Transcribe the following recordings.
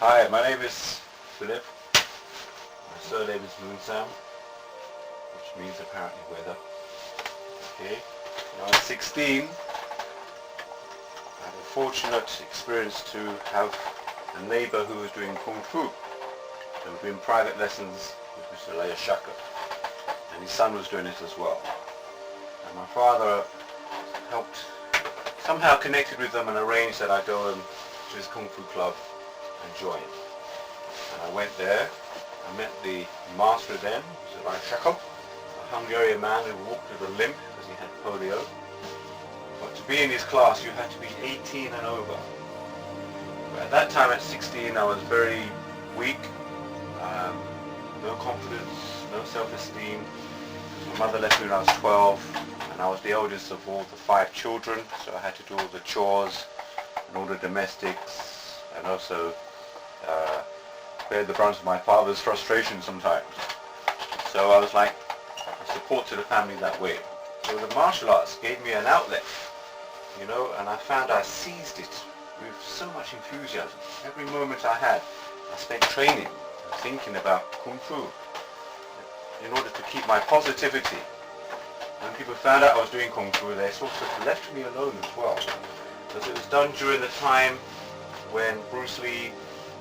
Hi, my name is Philip. My surname is Moonsam, which means apparently weather. Okay. When I was 16, I had a fortunate experience to have a neighbor who was doing Kung Fu. They were doing private lessons with Mr. Laya Shaka, and his son was doing it as well. And my father helped, somehow connected with them and arranged that I go to his Kung Fu club and join. And I went there. I met the master then, Mr. Laya Shaka, a Hungarian man who walked with a limp because he had polio. But to be in his class you had to be 18 and over. But at that time at 16 I was very weak, no confidence, no self-esteem. My mother left me when I was 12 and I was the oldest of all the 5 children, so I had to do all the chores and all the domestics and also bear the brunt of my father's frustration sometimes. So I was like a support to the family that way. So the martial arts gave me an outlet, you know, and I found I seized it with so much enthusiasm. Every moment I had, I spent training and thinking about Kung Fu in order to keep my positivity. When people found out I was doing Kung Fu, they sort of left me alone as well. Because it was done during the time when Bruce Lee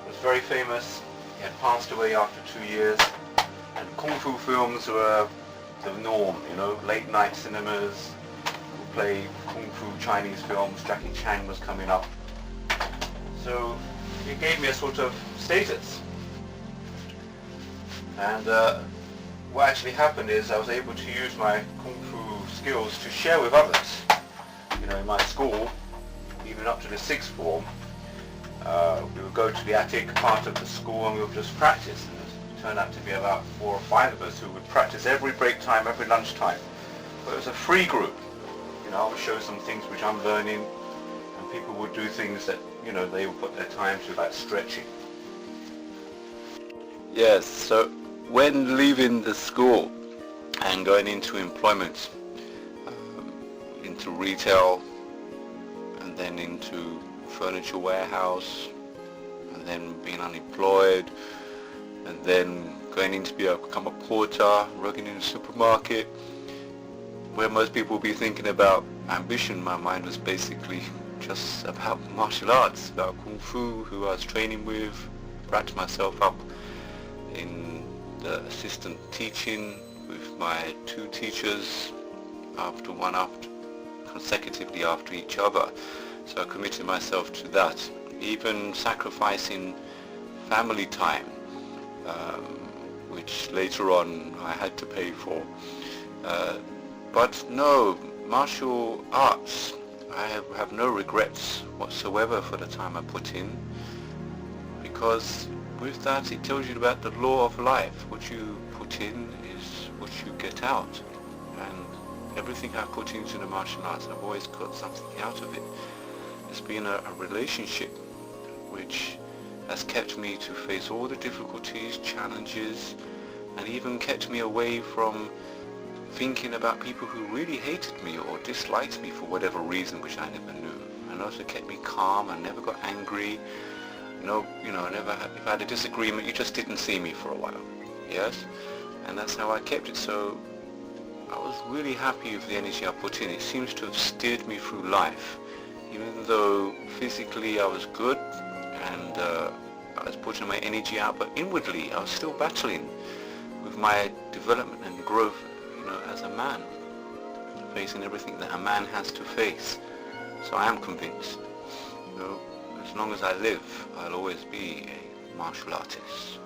was very famous. He had passed away after 2 years, and Kung Fu films were the norm, you know, late night cinemas would play Kung Fu Chinese films, Jackie Chan was coming up. So it gave me a sort of status. And what actually happened is I was able to use my Kung Fu skills to share with others. You know, in my school, even up to the 6th form, we would go to the attic part of the school and we would just practice. And it turned out to be about 4 or 5 of us who would practice every break time, every lunch time. But it was a free group. You know, I would show some things which I'm learning, and people would do things that, you know, they would put their time to, like stretching. Yes, so when leaving the school and going into employment, into retail, and then into furniture warehouse, and then being unemployed, and then going in to become a porter, working in a supermarket, where most people will be thinking about ambition, my mind was basically just about martial arts, about Kung Fu, who I was training with, wrapped myself up in the assistant teaching with my 2 teachers consecutively after each other. So I committed myself to that, even sacrificing family time, which later on I had to pay for. But no, martial arts, I have no regrets whatsoever for the time I put in, because with that it tells you about the law of life. What you put in is what you get out, and everything I've put into the martial arts, I've always got something out of it. It's been a relationship which has kept me to face all the difficulties, challenges, and even kept me away from thinking about people who really hated me or disliked me for whatever reason, which I never knew. And also kept me calm. I never got angry. If I had a disagreement, you just didn't see me for a while. Yes? And that's how I kept it. So I was really happy with the energy I put in. It seems to have steered me through life. Even though physically I was good and I was putting my energy out, but inwardly I was still battling with my development and growth, you know, as a man, facing everything that a man has to face. So I am convinced, you know, as long as I live, I'll always be a martial artist.